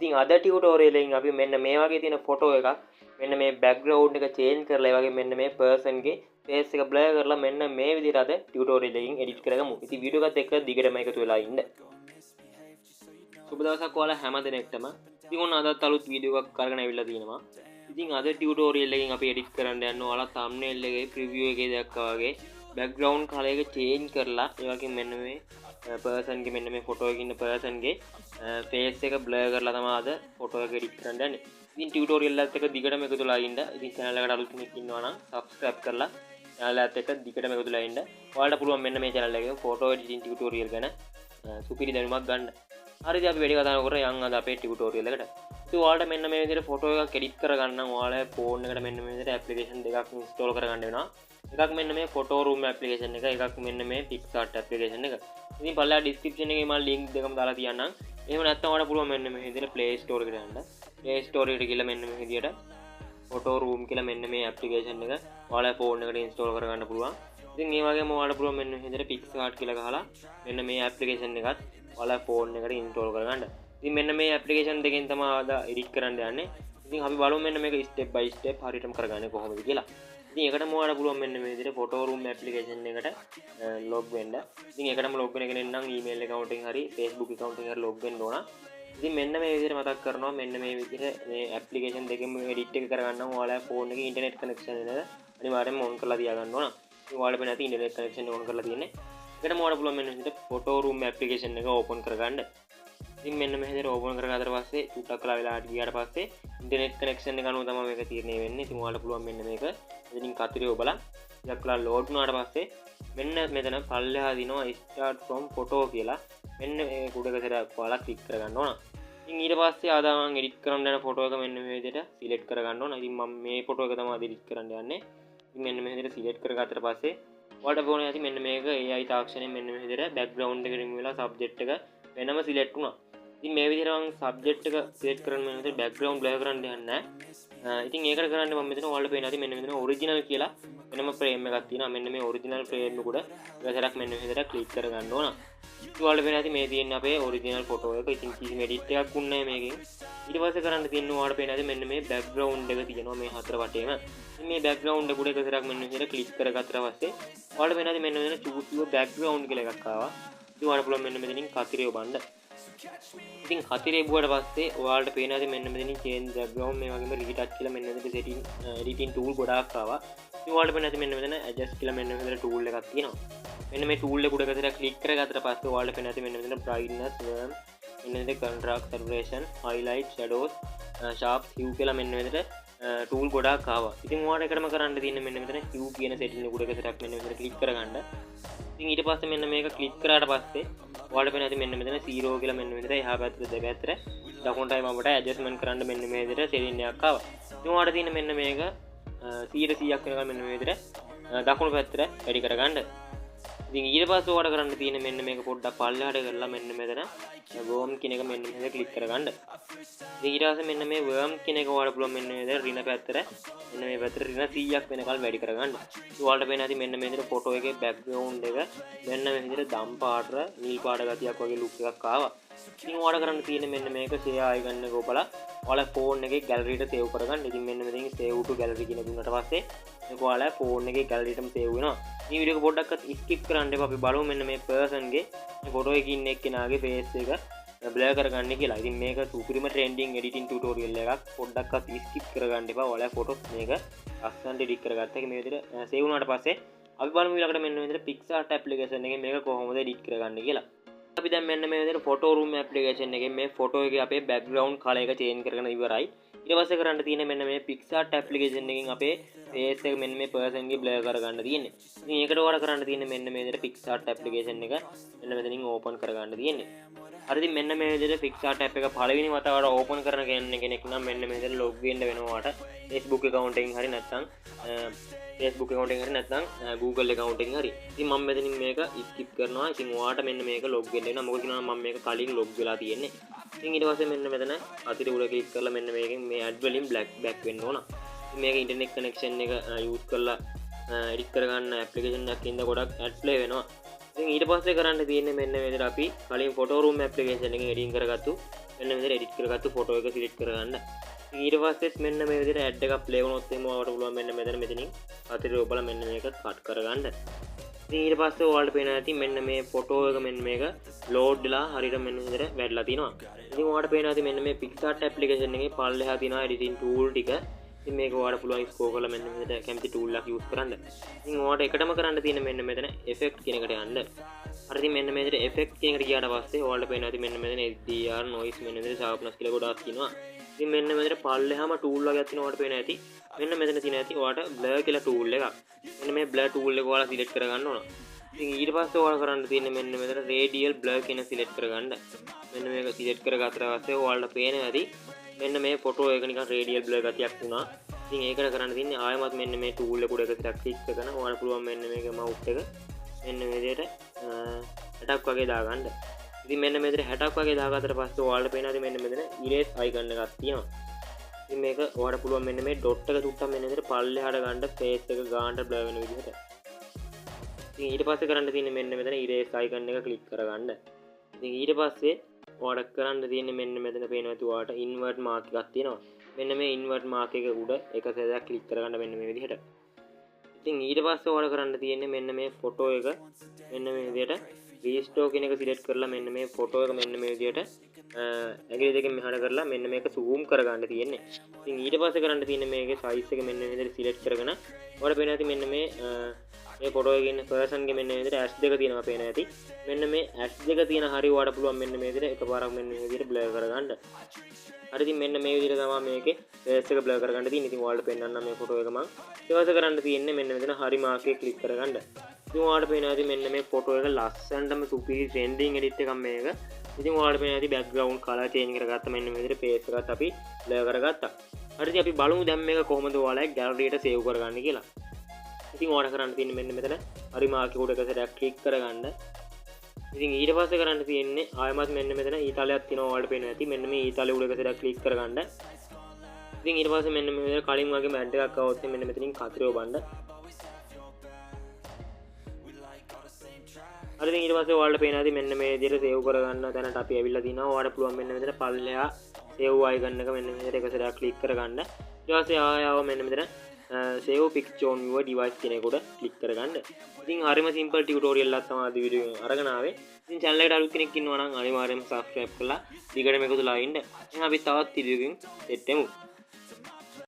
ඉතින් අද ටියුටෝරියල් එකෙන් අපි මෙන්න මේ වගේ තියෙන ෆොටෝ එකක් මෙන්න මේ බෑග්ග්‍රවුන්ඩ් එක චේන්ජ් කරලා ඒ වගේ මෙන්න මේ පර්සන් ගේ ෆේස් එක බ්ලර් කරලා මෙන්න මේ විදිහට අද ටියුටෝරියල් එකකින් එඩිට් කරගමු. ඉතින් වීඩියෝ එකත් එක්ක දිගටම එකතු වෙලා ඉන්න. සුබ දවසක් ඔයාලා හැම දිනෙකටම. ඉතින් ඔන්න අදත් අලුත් වීඩියෝ එකක් කරගෙන ආවිල්ලා තියෙනවා. ඉතින් අද ටියුටෝරියල් එකකින් අපි එඩිට් කරන්න යනවා ඔයාලා thumbnail එකේ preview එකේ දැක්කා වගේ background color එක change කරලා ඒ වගේ මෙන්න මේ person ගේ මෙන්න මේ photo එකේ ඉන්න person ගේ face එක blur කරලා තමයි අද photo එක edit කරන්න යන්නේ. ඉතින් tutorial එකත් එක්ක දිගටම එකතුලා ඉන්න. ඉතින් channel එකට අලුත් කෙනෙක් ඉන්නවා නම් subscribe කරලා channel එකත් එක්ක දිගටම එකතුලා ඉන්න. ඔයාලට පුළුවන් මෙන්න මේ channel එකේ photo editing tutorial ගැන සුපිරි දැනුමක් ගන්න. හරිද අපි වැඩි කතා නොකර යන් අද අපේ tutorial එකට. ඉතින් ඔයාලට මෙන්න මේ විදිහට photo එකක් edit කරගන්න නම් ඔයාලා phone එකට මෙන්න මේ විදිහට application දෙකක් install කරගන්න වෙනවා. එකක් මෙන්න මේ photo room application එක, එකක් මෙන්න මේ PicsArt application එක. ඉතින් පල්ලා description එකේ මම link දෙකම දාලා තියන්නම්. එහෙම නැත්නම් ඔයාලට පුළුවන් මෙන්න මේ විදිහට Play Store එකට යන්න. Play Store එකට ගිහලා මෙන්න මේ විදිහට photo room කියලා මෙන්න මේ application එක ඔයාලා phone එකට install කරගන්න පුළුවන්. ඉතින් ඒ වගේම ඔයාලට පුළුවන් මෙන්න මේ විදිහට PicsArt කියලා ගහලා මෙන්න මේ application එකත් ඔයාලා phone එකට install කරගන්න. ඉතින් මෙන්න මේ application දෙකෙන් තමයි අද edit කරන්න යන්නේ. ඉතින් අපි බලමු මෙන්න මේක step by step හරියටම කරගන්නේ කොහොමද කියලා. ඉතින් ඒකටම ඔයාලට පුළුවන් මෙන්න මේ විදිහට photo room application එකට log වෙන්න. ඉතින් ඒකටම log වෙන කෙනෙක් නම් email account එකෙන් හරි Facebook account එකෙන් හරි log වෙන්න ඕන. ඉතින් මෙන්න මේ විදිහට මතක් කරනවා මෙන්න මේ විදිහට මේ application දෙකෙන් edit එක කරගන්න නම් ඔයාලා phone එකේ internet connection එක අනිවාර්යෙන්ම on කරලා තියාගන්න ඕන. ඉතින් ඔයාලට නැති internet connection on කරලා තියෙන්නේ. ඒකටම ඔයාලට පුළුවන් මෙන්න විදිහට photo room application එක open කරගන්න. ඉතින් මෙන්න මේ විදිහට open කරගත්තට පස්සේ ටුට්ටක් කළා වෙලාවට ගියාට පස්සේ ඉන්ටර්නෙට් කනෙක්ෂන් එක අනුව තමයි මේක තීරණය වෙන්නේ. ඉතින් ඔයාලට පුළුවන් මෙන්න මේක ඉතින් කතරේ ඔබලා ටිකක් කළා ලෝඩ් වුණාට පස්සේ මෙන්න මෙතන පල්ලෙහා දිනවා start from photo කියලා. මෙන්න මේ කුඩකතර ඔයාලා ක්ලික් කරගන්න ඕන. ඉතින් ඊට පස්සේ ආද මම එඩිට් කරන්න යන ෆොටෝ එක මෙන්න මේ විදිහට සිලෙක්ට් කරගන්න ඕන. ඉතින් මම මේ ෆොටෝ එක තමයි එඩිට් කරන්න යන්නේ. ඉතින් මෙන්න මේ විදිහට සිලෙක්ට් කරගත්තට පස්සේ ඔයාලට ඕනේ ඇති මෙන්න මේක AI තාක්ෂණයෙන් මෙන්න මේ විදිහට background එක remove වෙලා subject එක වෙනම සිලෙක්ට් වුණා. ඉතින් මේ විදිහට මම subject එක select කරන්න මම මෙතන background blur කරන්න යන්නේ නැහැ. ඉතින් ඒකට කරන්නේ මම මෙතන ඔයාලට පේන ඇති මෙන්න මෙතන original කියලා වෙනම frame එකක් තියෙනවා. මෙන්න මේ original frame එක උඩ එකසරක් මෙන්න මේ විදිහට click කරගන්න ඕන. ඉතින් ඔයාලට පේන ඇති මේ තියෙන්නේ අපේ original photo එක. ඉතින් කිසිම edit එකක් උන්නේ නැහැ මේකෙන්. ඊට පස්සේ කරන්න තියෙන්නේ ඔයාලට පේන ඇති මෙන්න මේ background එක තියෙනවා මේ හතර වටේම. ඉතින් මේ background එක උඩ එකසරක් මෙන්න මේ විදිහට click කරගත්තට පස්සේ ඔයාලට පේන ඇති මෙන්න මෙතන choose your background කියලා එකක් ආවා. ඉතින් ඔයාලට පුළුවන් මෙන්න මෙතනින් කතරේ ඔබන්න. ඉතින් කතරේ බුවට පස්සේ ඔයාලට පේන ඇති මෙන්න මෙතනින් change background මේ වගේම retouch කියලා මෙන්න මෙතන setting editing tool ගොඩාක් ආවා. ඉතින් ඔයාලට පේන ඇති මෙන්න මෙතන adjust කියලා මෙන්න මෙතන tool එකක් තියෙනවා. මෙන්න මේ tool එක උඩ එකකට click කරගත්තට පස්සේ ඔයාලට පේන ඇති මෙන්න මෙතන brightness මෙන්න මෙතන contrast saturation highlight shadows sharp hue කියලා මෙන්න මෙතන tool ගොඩාක් ආවා. ඉතින් ඔයාලට එකටම කරන්න තියෙන්නේ මෙන්න මෙතන hue කියන setting එක උඩ එකකට මෙන්න මෙතන click කරගන්න. ඉතින් ඊට පස්සේ මෙන්න මේක click කරාට පස්සේ ඔයාලට පේන ඇති මෙන්න මෙතන 0 කියලා මෙන්න මෙතන එහා පැත්තට දෙපැත්තට දකුණටයි වමට ඇඩ්ජස්ට්මන්ට් කරන්න මෙන්න මේ විදිහට setting එකක් ආවා. ඉතින් ඔයාලට තියෙන මෙන්න මේක 100%ක් වෙනකම් මෙන්න මේ විදිහට දකුණු පැත්තට වැඩි කරගන්න. ඉතින් ඊට පස්සේ ඔයාලට කරන්න තියෙන මෙන්න මේක පොඩ්ඩක් පල්ලෙහාට කරලා මෙන්න මෙතන worm කියන එක මෙන්න මෙතන click කරගන්න. ඉතින් ඊට පස්සේ මෙන්න මේ worm කියන එක ඔයාලට පුළුවන් මෙන්න මේ විදිහට රින පැත්තට මෙන්න මේ පැත්තට රින 100ක් වෙනකල් වැඩි කරගන්න. ඉතින් ඔයාලට පේන ඇති මෙන්න මේ විදිහට ෆොටෝ එකේ background එක මෙන්න මේ විදිහට දම් පාට නිල් පාට ගතියක් වගේ look එකක් ආවා. ඉතින් ඔයාලට කරන්න තියෙන්නේ මෙන්න මේක share icon එක ඔබලා ඔයාලා phone එකේ gallery එකට save කරගන්න. ඉතින් මෙන්න මෙතනින් save to gallery කියන දුන්නට පස්සේ මේක ඔයාලා phone එකේ gallery එකටම save වෙනවා. මේ වීඩියෝ එක පොඩ්ඩක්වත් skip කරන්න එපා. අපි බලමු මෙන්න මේ person ගේ මේ ෆොටෝ එකේ ඉන්න එක්කෙනාගේ face එක blur කරගන්න කියලා. ඉතින් මේක සුපිරිම trending editing tutorial එකක්. පොඩ්ඩක්වත් skip කරගන්න එපා. ඔයාලා photos මේක ලස්සනට edit කරගත්තා. ඒක මේ විදිහට save වුණාට පස්සේ අපි බලමු ඊළඟට මෙන්න මේ විදිහට PicsArt application එකෙන් මේක කොහොමද edit කරගන්න කියලා. අපි දැන් මෙන්න මේ විදිහට photo room application එකෙන් මේ photo එකේ අපේ background color එක change කරගෙන ඉවරයි. ඊට පස්සේ කරන්න තියෙන්නේ මෙන්න මේ PicsArt application එකෙන් අපේ face එක මෙන්න මේ person ගේ blur කරගන්න තියෙන්නේ. ඉතින් ඒකට ඔයාලා කරන්න තියෙන්නේ මෙන්න මේ විදිහට PicsArt application එක මෙන්න මෙතනින් open කරගන්න තියෙන්නේ. හරිද මෙන්න මේ විදිහට PicsArt app එක පළවෙනි වතාවට open කරන කෙනෙක් නම් මෙන්න මේ විදිහට log වෙන්න වෙනවා වාට Facebook account එකකින් හරි නැත්නම් Facebook account එකකින් හරි නැත්නම් Google account එකකින් හරි. ඉතින් මම මෙතනින් මේක skip කරනවා. ඉතින් ඔයාට මෙන්න මේක log වෙන්න වෙනවා. මොකද කියනවා මම මේක කලින් log වෙලා තියෙන්නේ. ඉතින් ඊට පස්සේ මෙන්න මෙතන අතිරි උඩ click කරලා මෙන්න මේකෙන් මේ add වලින් back වෙන්න ඕන. ඉතින් මේක internet connection එක use කරලා edit කරගන්න application එකක් ඉඳ ගොඩක් add play වෙනවා. ඉතින් ඊට පස්සේ කරන්න තියෙන්නේ මෙන්න මේ විදිහට අපි කලින් photo room application එකෙන් edit කරගත්තු මෙන්න මේ විදිහට එඩිට් කරගත්තු ෆොටෝ එක සිලෙක්ට් කරගන්න. ඊට පස්සේ මෙන්න මේ විදිහට ඇඩ් එකක් ප්ලේ වුණොත් එimhe ඔයාලට පුළුවන් මෙන්න මෙතනින් අතට ඔබලා මෙන්න මේක කට් කරගන්න. ඉතින් ඊට පස්සේ ඔයාලට පේනවා ඇති මෙන්න මේ ෆොටෝ එක මෙන්න මේක ලෝඩ් වෙලා හරියට මෙන්න විදිහට වැඩිලා තිනවා. ඉතින් ඔයාලට පේනවා ඇති මෙන්න මේ PicsArt ඇප්ලිකේෂන් එකේ පල්ලෙහා තියෙනවා එඩිටින් ටූල් ටික. ඉතින් මේක ඔයාලට පුළුවන් ස්කෝර් කරලා මෙන්න මෙතන කැමති ටූල් එකක් යූස් කරන්න. ඉතින් ඔයාලට එකටම කරන්න තියෙන මෙන්න මෙතන effect කියන එකට යන්න. හරි ඉතින් මෙන්න මෙතන effect කියන එකට ගියාට පස්සේ ඔයාලට පේනවා ඇති මෙන්න මෙතන HDR noise මෙන්න මෙතන sharpness කියලා ගොඩාක් තියෙනවා. ඉතින් මෙන්න මෙතන පල්ලෙහාම ටූල් වගේක් තියෙනවා ඔයාලට පේනවා ඇති. මෙන්න මෙතන තියෙන ඇති ඔයාලට blur කියලා ටූල් එකක්. මෙන්න මේ blur ටූල් එක ඔයාලා සිලෙක්ට් කරගන්න ඕන. ඉතින් ඊට පස්සේ ඔයාලා කරන්න තියෙන්නේ මෙන්න මෙතන radial blur කියන සිලෙක්ට් කරගන්න. මෙන්න මේක සිලෙක්ට් කරගත්ත පස්සේ ඔයාලට පේනවා ඇති මෙන්න මේ ෆොටෝ එක නිකන් රේඩියල් බ්ලර් ගතියක් වුණා. ඉතින් ඒකට කරන්න තියෙන්නේ ආයෙමත් මෙන්න මේ ටූල් එක උඩ එක ක්ලික් කරගෙන ඔයාලට පුළුවන් මෙන්න මේක මවුස් එක මෙන්න මේ විදිහට 60ක් වගේ දාගන්න. ඉතින් මෙන්න මේ විදිහට 60ක් වගේ දාගත්තට පස්සේ ඔයාලට පේනවා මෙන්න මෙතන ඉරේස් අයිකන් එකක් තියෙනවා. ඉතින් මේක ඔයාලට පුළුවන් මෙන්න මේ ඩොට් එක තුට්ටක් මෙන්න විදිහට පල්ලෙහාට ගන්න ෆේස් එක ගානට බ්ලර් වෙන විදිහට. ඉතින් ඊට පස්සේ කරන්න තියෙන්නේ මෙන්න මෙතන ඉරේස් අයිකන් එක ක්ලික් කරගන්න. ඉතින් ඊට පස්සේ ඔයාලට කරන්න තියෙන්නේ මෙන්න මෙතන පේනවා ඇති ඔයාලට ඉන්වර්ට් මාක් එකක් තියෙනවා. මෙන්න මේ ඉන්වර්ට් මාක් එක උඩ එක සැරයක් ක්ලික් කරගන්න මෙන්න මේ විදිහට. ඉතින් ඊට පස්සේ ඔයාලට කරන්න තියෙන්නේ මෙන්න මේ ෆොටෝ එක මෙන්න මේ විදිහට රීස්ටෝර් කියන එක සිලෙක්ට් කරලා මෙන්න මේ ෆොටෝ එක මෙන්න මේ විදිහට ඇඟිලි දෙකෙන් මෙහාට කරලා මෙන්න මේක zoom කරගන්න තියෙන්නේ. ඉතින් ඊට පස්සේ කරන්න තියෙන්නේ මේකේ size එක මෙන්න මේ විදිහට සිලෙක්ට් කරගෙන ඔයාලට පේනවා ඇති මෙන්න මේ ෆොටෝ එකේ ඉන්න පර්සන් ගේ මෙන්න මේ විදිහට ඇස් දෙක තියෙනවා පේනවා ඇති. මෙන්න මේ ඇස් දෙක තියෙන හරිය ඔයාලට පුළුවන් මෙන්න මේ විදිහට එකපාරක් මෙන්න මේ විදිහට බ්ලර් කරගන්න. හරි ඉතින් මෙන්න මේ විදිහට තමයි මේකේ ෆේස් එක බ්ලර් කරගන්න තියෙන්නේ. ඉතින් ඔයාලට පෙන්නන්නම් මේ ෆොටෝ එක මම. ඊට පස්සේ කරන්න තියෙන්නේ මෙන්න මෙතන හරි මාක් එක ක්ලික් කරගන්න. ඉතින් ඔයාලට පේනවා ඇති මෙන්න මේ ෆොටෝ එක ලස්සනටම සුපිරි ට්‍රෙන්ඩින් එඩිට් එකක් මේක. ඉතින් ඔයාලට පේනවා ඇති බෑග්ග්‍රවුන්ඩ් කලර් චේන්ජ් කරගත්ත මෙන්න මේ විදිහට ෆේස් එකත් අපි බ්ලර් කරගත්තා. හරි ඉතින් අපි බලමු දැන් මේක කොහොමද ඔයාලා ගැලරියට සේව් කරගන්නේ කියලා. ඉතින් ඔයාලට කරන්න තියෙන්නේ මෙන්න මෙතන හරි මාක් එක උඩ එක සැරයක් ක්ලික් කරගන්න. ඉතින් ඊට පස්සේ කරන්න තියෙන්නේ ආයෙමත් මෙන්න මෙතන ඊතාලියක් තියෙනවා ඔයාලට පේනවා ඇති. මෙන්න මේ ඊතාලිය උඩ එක සැරයක් ක්ලික් කරගන්න. ඉතින් ඊට පස්සේ මෙන්න මේ කලින් වගේ මැඩ් එකක් આવොත් මෙන්න මෙතනින් කතරේ ඔබන්න. හරි ඉතින් ඊට පස්සේ ඔයාලට පේනවා ඇති මෙන්න මේ විදිහට සේව් කරගන්න තැනට අපි ඇවිල්ලා තිනවා. ඔයාලට පුළුවන් මෙන්න මෙතන පල්ලෙහා සේව් අයිකන් එක මෙන්න මෙතන එක සැරයක් ක්ලික් කරගන්න. ඊට පස්සේ ආයෙ මෙන්න මෙතන save picture on your device කියන එක උඩ ක්ලික් කරගන්න. ඉතින් හරිම සිම්පල් ටියුටෝරියල් එකක් තමයි අද වීඩියෝ එකෙන් අරගෙන ආවේ. ඉතින් channel එකට අලුත් කෙනෙක් ඉන්නවා නම් අනිවාර්යයෙන්ම subscribe කරලා දිගට මේක තුලා ඉන්න. එහෙනම් අපි තවත් වීඩියෝ එකකින් සෙට් වෙමු.